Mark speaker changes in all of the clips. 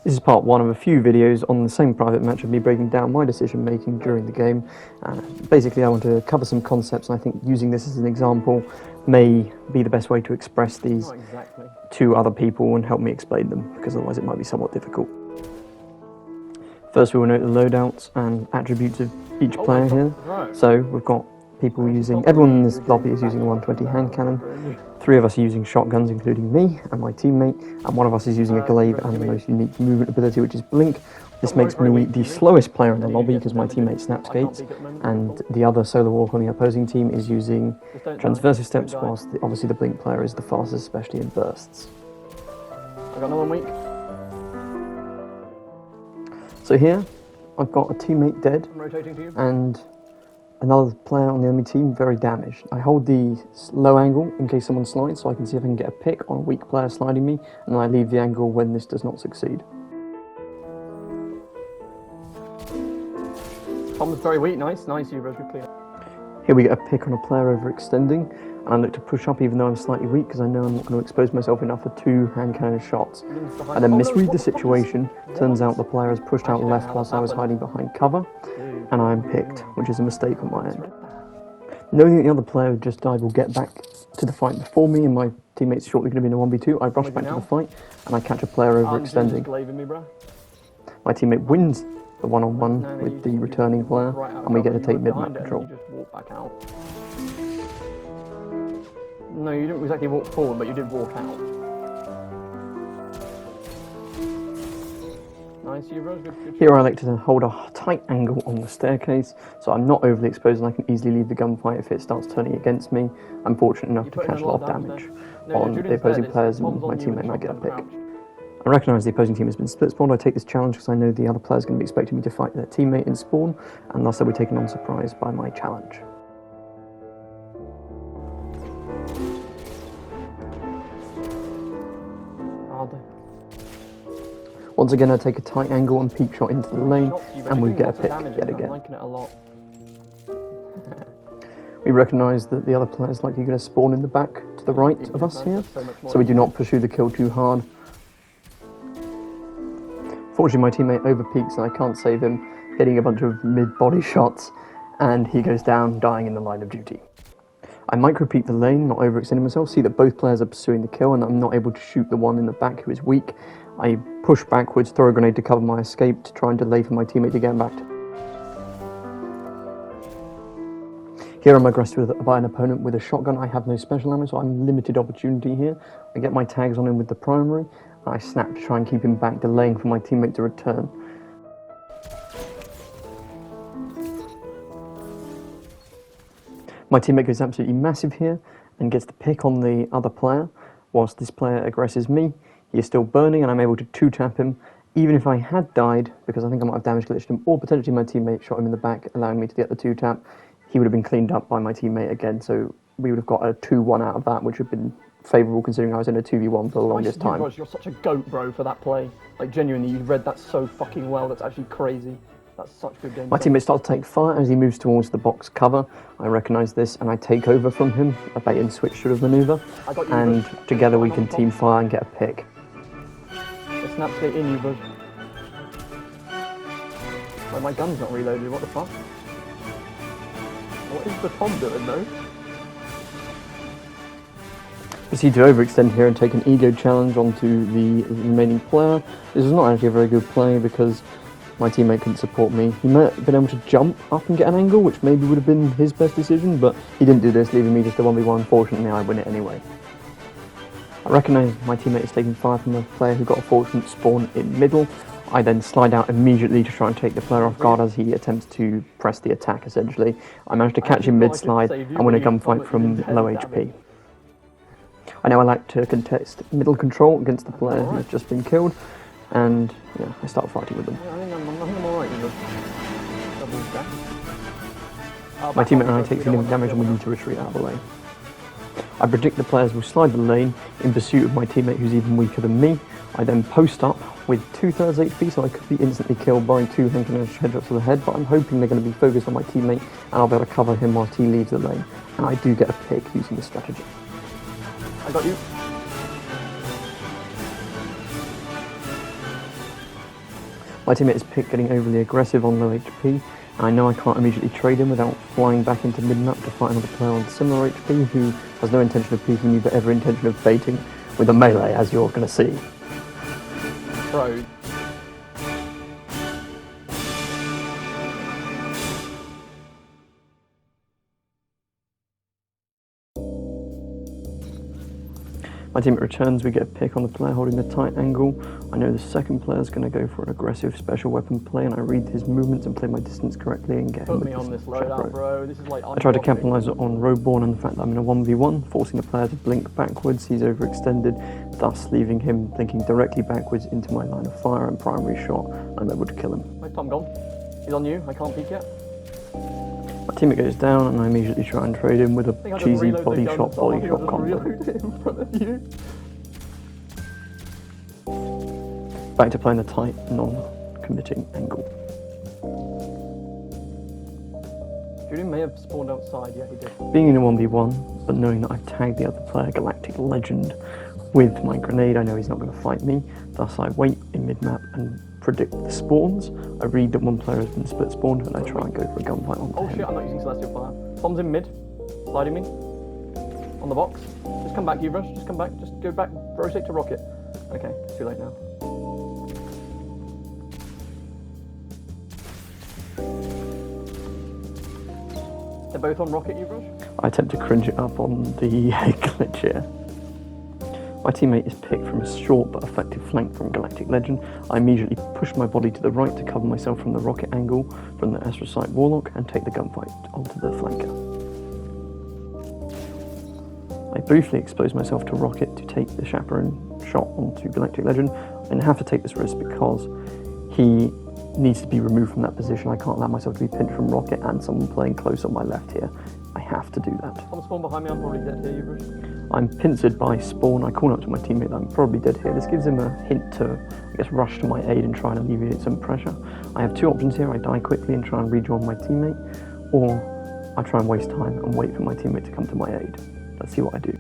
Speaker 1: This is part one of a few videos on the same private match of me breaking down my decision making during the game. Basically, I want to cover some concepts, and I think using this as an example may be the best way to express these to other people and help me explain them, because otherwise it might be somewhat difficult. First, we will note the loadouts and attributes of each player here. So we've got people using, everyone in this lobby is using a 120 hand cannon. 3 of us are using shotguns, including me and my teammate, and 1 of us is using a glaive and the most unique movement ability, which is Blink. This makes me the slowest player in the lobby because my teammate snap skates, and the other solo walk on the opposing team is using transversive steps, whilst obviously the Blink player is the fastest, especially in bursts.
Speaker 2: I got no 1 week.
Speaker 1: So here, I've got a teammate dead, and another player on the enemy team very damaged. I hold the low angle in case someone slides, so I can see if I can get a pick on a weak player sliding me, and then I leave the angle when this does not succeed.
Speaker 2: Tom's very weak, nice, you Rose, good clean.
Speaker 1: Here we get a pick on a player overextending, and I look to push up even though I'm slightly weak because I know I'm not going to expose myself enough for 2 hand cannon shots. I then misread the situation. Turns out the player has pushed out left whilst I was hiding behind cover, and I am picked, which is a mistake on my end. Knowing that the other player who just died will get back to the fight before me and my teammate's shortly going to be in a 1v2, I rush back to the fight and I catch a player overextending. My teammate wins the one-on-one with the returning player, and we get to take mid-map control.
Speaker 2: No, you didn't exactly walk forward, but you did walk out. Nice, you Rose, good.
Speaker 1: Here I like to hold a tight angle on the staircase, so I'm not overly exposed and I can easily leave the gunfight if it starts turning against me. I'm fortunate enough to catch a lot of damage on the opposing players, and my teammate might get a pick. I recognise the opposing team has been split spawned. I take this challenge because I know the other player is going to be expecting me to fight their teammate in spawn, and thus they'll be taken on surprise by my challenge. Once again, I take a tight angle and peek shot into the lane, and we get a pick yet again. We recognise that the other player is likely going to spawn in the back to the right of us here, so we do not pursue the kill too hard. Fortunately, my teammate overpeaks and I can't save him, hitting a bunch of mid-body shots, and he goes down, dying in the line of duty. I micro-peek the lane, not overextending myself, see that both players are pursuing the kill and I'm not able to shoot the one in the back who is weak. I push backwards, throw a grenade to cover my escape to try and delay for my teammate to get back. Here I'm aggressed by an opponent with a shotgun. I have no special ammo, so I'm limited opportunity here. I get my tags on him with the primary, and I snap to try and keep him back, delaying for my teammate to return. My teammate goes absolutely massive here and gets the pick on the other player, whilst this player aggresses me. He is still burning and I'm able to 2-tap him. Even if I had died, because I think I might have damage glitched him, or potentially my teammate shot him in the back, allowing me to get the 2-tap, he would have been cleaned up by my teammate again, so we would have got a 2-1 out of that, which would have been favourable considering I was in a 2v1 for the longest time.
Speaker 2: You're such a goat, bro, for that play. Like, genuinely, you read that so fucking well. That's actually crazy. That's such good gameplay.
Speaker 1: My teammate starts to take fire as he moves towards the box cover. I recognise this and I take over from him, a bait and switch sort of manoeuvre, and together we can team fire and get a pick.
Speaker 2: The snap skate in you, bud. Like, my gun's not reloaded, what the fuck? What is the Tom doing though?
Speaker 1: Proceed to overextend here and take an ego challenge onto the remaining player. This is not actually a very good play because my teammate couldn't support me. He might have been able to jump up and get an angle, which maybe would have been his best decision, but he didn't do this, leaving me just a 1v1. Fortunately, I win it anyway. I recognise my teammate is taking fire from a player who got a fortunate spawn in middle. I then slide out immediately to try and take the player off guard as he attempts to press the attack, essentially. I managed to catch him mid-slide and win a gunfight from low HP. I now like to contest middle control against the player who has just been killed, and yeah, I start fighting with them. My teammate and I take significant damage and we need to retreat out of the lane. I predict the players will slide the lane in pursuit of my teammate who's even weaker than me. I then post up with 2/3 HP, so I could be instantly killed by 2 hand cannon headshots to the head, but I'm hoping they're going to be focused on my teammate and I'll be able to cover him whilst he leaves the lane. And I do get a pick using this strategy.
Speaker 2: I got you.
Speaker 1: My teammate is picked getting overly aggressive on low HP, and I know I can't immediately trade him without flying back into mid-map to fight another player on similar HP who has no intention of peeking me but every intention of baiting with a melee, as you're going to see.
Speaker 2: Bro.
Speaker 1: My teammate returns, we get a pick on the player holding the tight angle. I know the second player is going to go for an aggressive special weapon play, and I read his movements and play my distance correctly and get him
Speaker 2: Put
Speaker 1: with
Speaker 2: me on this
Speaker 1: chaperone.
Speaker 2: loadout, bro. This is like
Speaker 1: I try to capitalise on Roborn and the fact that I'm in a 1v1, forcing the player to blink backwards. He's overextended, thus leaving him blinking directly backwards into my line of fire and primary shot. I'm able to kill him.
Speaker 2: My Tom gone. He's on you. I can't peek yet.
Speaker 1: My teammate goes down, and I immediately try and trade him with a
Speaker 2: I
Speaker 1: cheesy
Speaker 2: reload the
Speaker 1: body
Speaker 2: gun,
Speaker 1: shot
Speaker 2: Tom.
Speaker 1: combo.
Speaker 2: Reload it in front of you.
Speaker 1: Back to playing the tight, non-committing angle.
Speaker 2: Julian may have spawned outside. Yeah, he did.
Speaker 1: Being in a 1v1, but knowing that I've tagged the other player, Galactic Legend, with my grenade, I know he's not going to fight me. Thus, I wait in mid-map and predict the spawns. I read that one player has been split spawned, and I try and go for a gunfight onto
Speaker 2: Oh
Speaker 1: him.
Speaker 2: shit, I'm not using Celestial Fire. Tom's in mid. Sliding me. On the box. Just come back, Ubrush. Just come back. Just go back. Rotate to rocket. Okay, too late now. They're both on rocket, Ubrush?
Speaker 1: I attempt to cringe it up on the glitch here. My teammate is picked from a short but effective flank from Galactic Legend. I immediately push my body to the right to cover myself from the rocket angle from the Astrocyte Warlock and take the gunfight onto the flanker. I briefly expose myself to rocket to take the chaperone shot onto Galactic Legend, and I have to take this risk because he needs to be removed from that position. I can't allow myself to be pinched from rocket and someone playing close on my left here. I have to do that.
Speaker 2: Tom spawn behind me, I'm probably dead here, Ubrush.
Speaker 1: I'm pincered by spawn. I call out to my teammate that I'm probably dead here. This gives him a hint to, I guess, rush to my aid and try and alleviate some pressure. I have two options here. I die quickly and try and rejoin my teammate, or I try and waste time and wait for my teammate to come to my aid. Let's see what I do.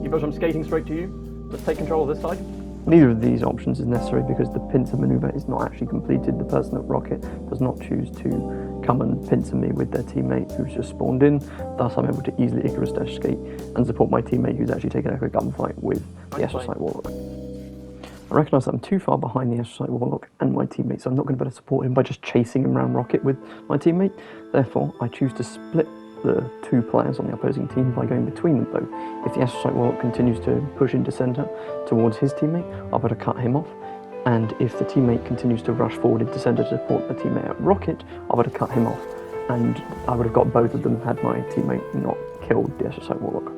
Speaker 2: Ubrush, I'm skating straight to you. Let's take control of this side.
Speaker 1: Neither of these options is necessary because the pincer maneuver is not actually completed. The person at rocket does not choose to come and pincer me with their teammate who's just spawned in. Thus, I'm able to easily Icarus dash escape and support my teammate who's actually taken a gunfight with the Astrocyte Warlock. I recognise that I'm too far behind the Astrocyte Warlock and my teammate, so I'm not going to be able to support him by just chasing him around rocket with my teammate. Therefore, I choose to split the two players on the opposing team by going between them both. If the Astrocyte Warlock continues to push into centre towards his teammate, I'll be able to cut him off. And if the teammate continues to rush forward into centre to support the teammate at rocket, I'll be able to cut him off. And I would have got both of them had my teammate not killed the Astrocyte Warlock.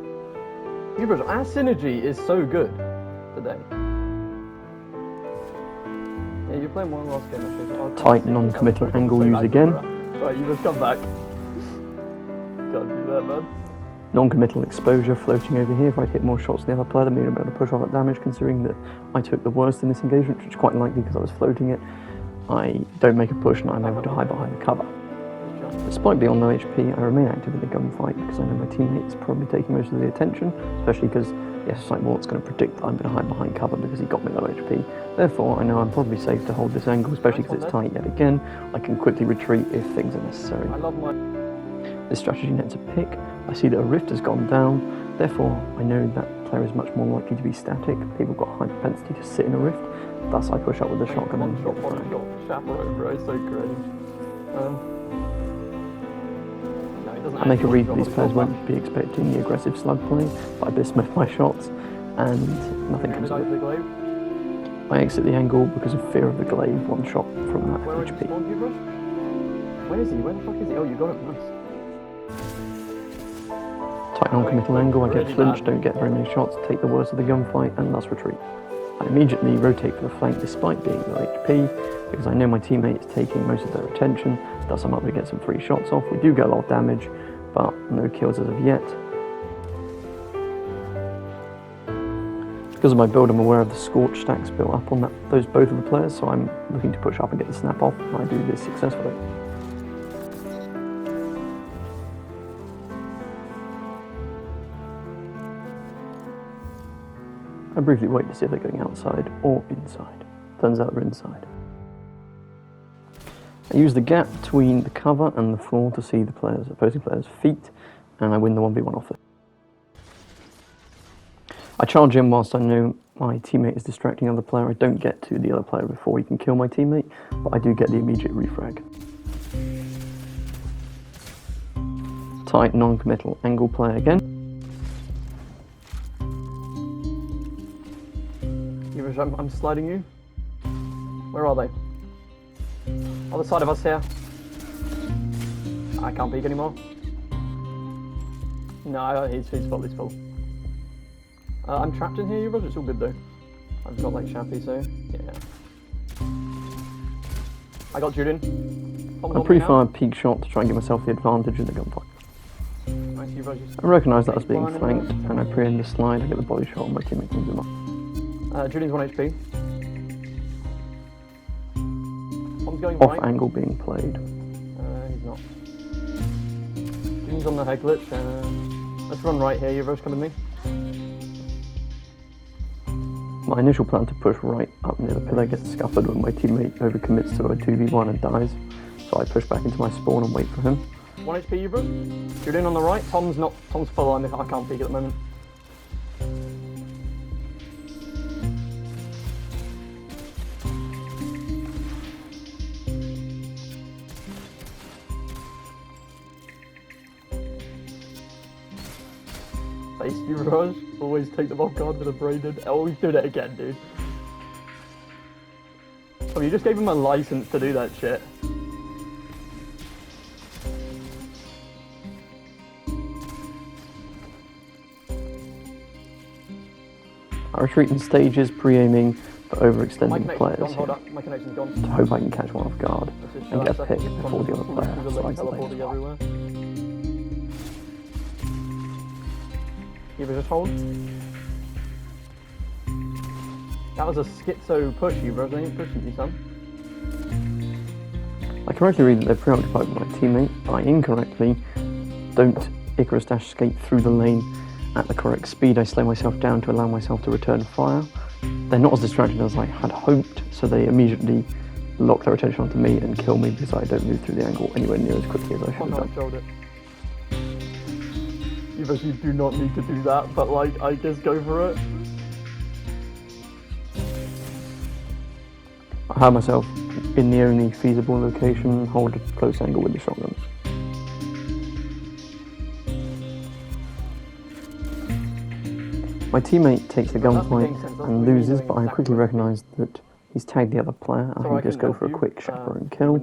Speaker 2: Ubrush, our synergy is so good today. Yeah, you're playing one last game, actually.
Speaker 1: Tight, non-committing angle use again.
Speaker 2: Right, Ubrush, come back. Can't do that, man.
Speaker 1: Non-committal exposure floating over here. If I'd hit more shots than the other player, then we'd be able to push off that damage, considering that I took the worst in this engagement, which is quite likely because I was floating it. I don't make a push and I'm able to hide behind the cover. Despite being on low HP, I remain active in the gunfight because I know my teammate is probably taking most of the attention, especially because the Astrocyte Warlock's going to predict that I'm going to hide behind cover because he got me low HP. Therefore, I know I'm probably safe to hold this angle, especially because it's tight yet again. I can quickly retreat if things are necessary.
Speaker 2: I love my...
Speaker 1: This strategy nets a pick. I see that a rift has gone down, therefore I know that player is much more likely to be static. People have got a high propensity to sit in a rift, thus I push up with the shotgun and get the frag.
Speaker 2: Chaperone, bro, it's so cringe.
Speaker 1: I make a read that these players won't be expecting the aggressive slug play, but I bismuth my shots and nothing comes of it. I exit the angle because of fear of the glaive, one shot from that
Speaker 2: Where
Speaker 1: HP.
Speaker 2: Where is he? Where the fuck is he? Oh, you got him, nice.
Speaker 1: Tight non-committal angle, I get flinched, don't get very many shots, take the worst of the gunfight and thus retreat. I immediately rotate for the flank despite being low HP, because I know my teammate is taking most of their attention, thus I'm able to get some free shots off. We do get a lot of damage, but no kills as of yet. Because of my build, I'm aware of the scorch stacks built up on both of the players, so I'm looking to push up and get the snap off, and I do this successfully. I briefly wait to see if they're going outside or inside. turns out they're inside. I use the gap between the cover and the floor to see the opposing player's feet, and I win the 1v1 off it. I charge in whilst I know my teammate is distracting the other player. I don't get to the other player before he can kill my teammate, but I do get the immediate refrag. Tight, non-committal angle play again.
Speaker 2: I'm sliding you. Where are they? Other side of us here. I can't peek anymore. No, he's full. I'm trapped in here, you It's all good though. I've got like Shappy, so yeah. I got Julian.
Speaker 1: I pre-fire a peek shot to try and give myself the advantage in the gunfight.
Speaker 2: Nice, you
Speaker 1: I recognise that I was being flanked, and I pre-aim the slide, I get the body shot, and my teammate cleans him up.
Speaker 2: Julian's 1 HP. Tom's going
Speaker 1: Off
Speaker 2: right.
Speaker 1: angle being played.
Speaker 2: He's not. Julian's on the head glitch. Let's run right here, Euros, come with me.
Speaker 1: My initial plan to push right up near the pillar gets scuppered when my teammate overcommits to a 2v1 and dies, so I push back into my spawn and wait for him.
Speaker 2: 1 HP, Euros. Julian on the right. Tom's full. I can't peek at the moment. Face you, Raj. Always take the mob card with a braided. Oh, he's doing it again, dude. Oh, you just gave him a license to do that shit.
Speaker 1: I retreat in stages, pre-aiming for overextending players
Speaker 2: gone, hold up. My connection's gone.
Speaker 1: to hope I can catch one off guard and get a pick before the other player slides the lane.
Speaker 2: Everywhere. Give it a hold. That was a schizo push, you bro. I ain't pushing you, son.
Speaker 1: I correctly read that they're preoccupied with my teammate, but I incorrectly don't Icarus dash escape through the lane at the correct speed. I slow myself down to allow myself to return fire. They're not as distracted as I had hoped, so they immediately lock their attention onto me and kill me because I don't move through the angle anywhere near as quickly as I should have done.
Speaker 2: I trolled it. You do not need to do that, but like, I just go for it.
Speaker 1: I have myself in the only feasible location, hold a close angle with the shotguns. My teammate takes the gunfight and loses, but I quickly recognise that he's tagged the other player. I can just go for a quick chaperone kill,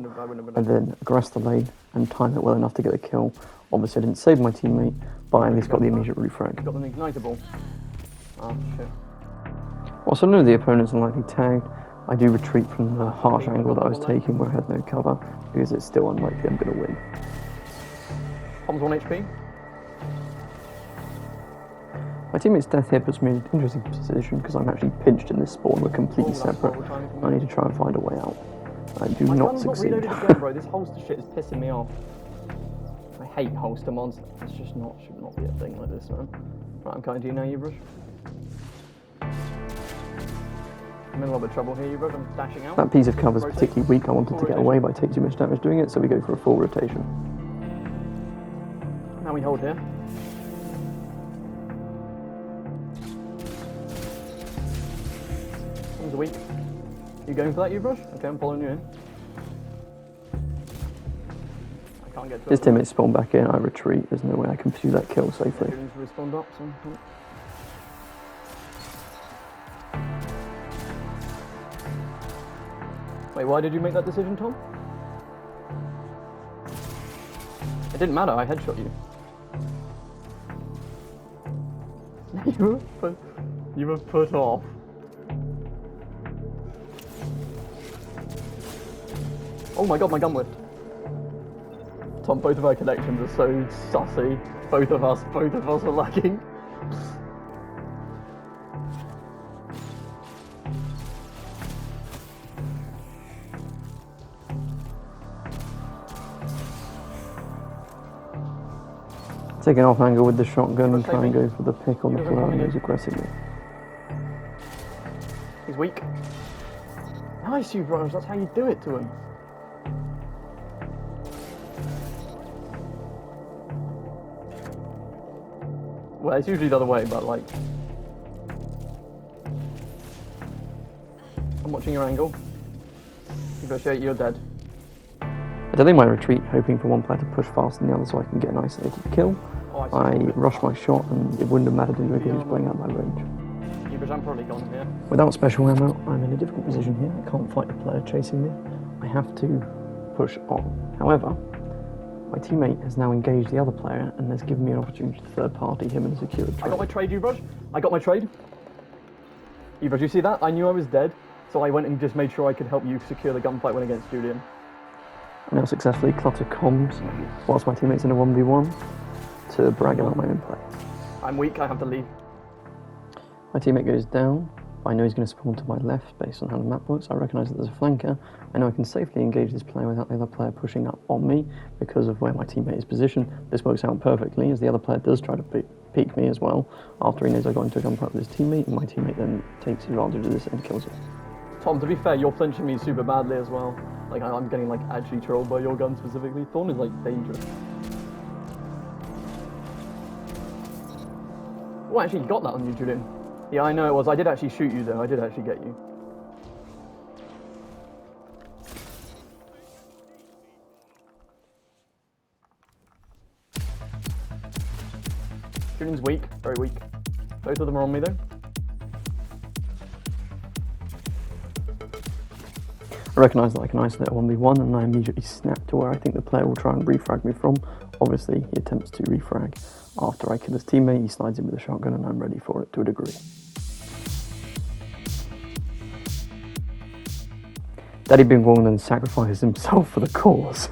Speaker 1: and then aggress the lane and time it well enough to get a kill. Obviously I didn't save my teammate, but I at least got the immediate refrag.
Speaker 2: Got an ignitable. Oh shit.
Speaker 1: Whilst I know the opponents are likely tagged, I do retreat from the harsh angle that I was taking where I had no cover, because it's still unlikely I'm going to win.
Speaker 2: Tom's 1 HP.
Speaker 1: My teammate's death here puts me in an interesting position because I'm actually pinched in this spawn. We're completely separate. I need to try and find a way out. I do not succeed.
Speaker 2: Again, bro. This holster shit is pissing me off. I hate holster mods. It's just should not be a thing like this, man. Right, I'm coming to you now, Ubrush. I'm in a little bit of trouble here, Ubrush. I'm dashing out.
Speaker 1: That piece of cover is particularly weak. I wanted to get away, but I take too much damage doing it, so we go for a full rotation.
Speaker 2: Now we hold here. A week. You going for that, Ubrush? Okay, I'm following you in. I can't get to
Speaker 1: His teammates spawn back in, I retreat. There's no way I can pursue that kill safely.
Speaker 2: Respond up, so. Wait, why did you make that decision, Tom? It didn't matter, I headshot you. You were put off. Oh my god, my gun whiffed. Tom, both of our connections are so sussy. Both of us are lagging.
Speaker 1: Take an off angle with the shotgun and try and go for the pick on the floor and use aggressively.
Speaker 2: He's weak. Nice, you Rose. That's how you do it to him. Well, it's usually the other way, but like... I'm watching your angle. Negotiate, you're dead.
Speaker 1: I delay my retreat, hoping for one player to push faster than the other so I can get an isolated kill.
Speaker 2: Oh,
Speaker 1: I rush my shot and it wouldn't have mattered anyway because he was blowing out my range.
Speaker 2: I'm probably gone here.
Speaker 1: Without special ammo, I'm in a difficult position here. I can't fight a player chasing me. I have to push on. However, my teammate has now engaged the other player and has given me an opportunity to third party him and secure a trade.
Speaker 2: I got my trade, Ubraj. I got my trade. Ubraj, you see that? I knew I was dead, so I went and just made sure I could help you secure the gunfight when against Julian.
Speaker 1: I now successfully clutter comms whilst my teammate's in a 1v1 to brag about my own play.
Speaker 2: I'm weak, I have to leave.
Speaker 1: My teammate goes down. I know he's going to spawn to my left based on how the map works. I recognise that there's a flanker. I know I can safely engage this player without the other player pushing up on me because of where my teammate is positioned. This works out perfectly as the other player does try to peek me as well after he knows I got into a gunfight with his teammate, and my teammate then takes advantage of this and kills him.
Speaker 2: Tom, to be fair, you're flinching me super badly as well. Like, I'm getting like actually trolled by your gun specifically. Thorn is like dangerous. Oh, actually, you got that on you, Julian. Yeah, I know it was. I did actually shoot you though. I did actually get you. Julian's weak, very weak. Both of them are on me though.
Speaker 1: I recognise that I can isolate a 1v1 and I immediately snap to where I think the player will try and refrag me from. Obviously, he attempts to refrag. After I kill his teammate, he slides in with a shotgun and I'm ready for it to a degree. Daddy Bing Bong then sacrifices himself for the cause.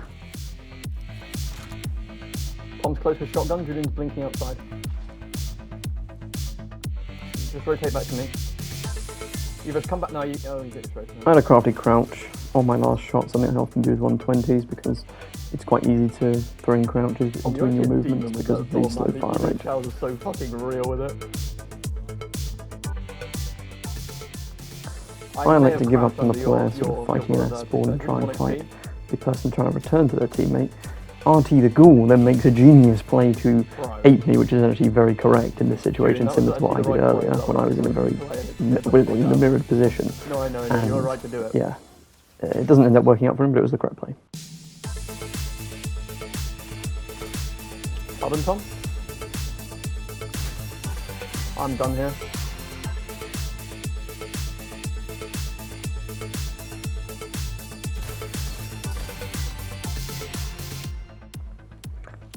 Speaker 2: Tom's close with shotgun, Julian's blinking outside. Just rotate back to me. You just come back now, you get straight.
Speaker 1: I had a crafty crouch on my last shot, something I often do with 120s because it's quite easy to throw in crouches between your movements because of the slow fire rate.
Speaker 2: Charles is so fucking real with it.
Speaker 1: I like to give up on the player sort of fighting in their spawn and try and fight the person trying to return to their teammate. RT the Ghoul then makes a genius play to ape me, which is actually very correct in this situation, similar to what I did earlier when I was in a very in a mirrored position.
Speaker 2: No, I know, you're right to do it.
Speaker 1: Yeah, it doesn't end up working out for him, but it was the correct play.
Speaker 2: Pardon, Tom? I'm done here.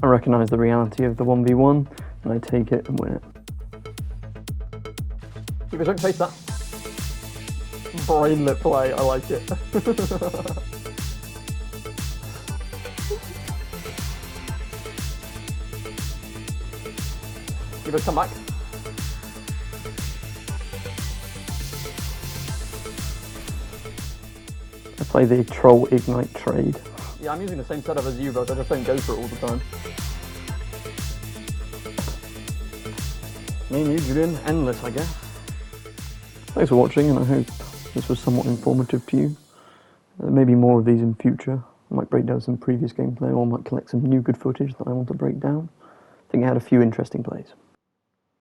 Speaker 1: I recognise the reality of the 1v1 and I take it and win it.
Speaker 2: You guys don't face that. Brainlit play, I like it. You guys come back.
Speaker 1: I play the Troll Ignite trade.
Speaker 2: Yeah, I'm using the same setup as you, but I just don't go for it all the time. Me and you, Julian, endless, I guess.
Speaker 1: Thanks for watching, and I hope this was somewhat informative to you. There may be more of these in future. I might break down some previous gameplay, or I might collect some new good footage that I want to break down. I think I had a few interesting plays.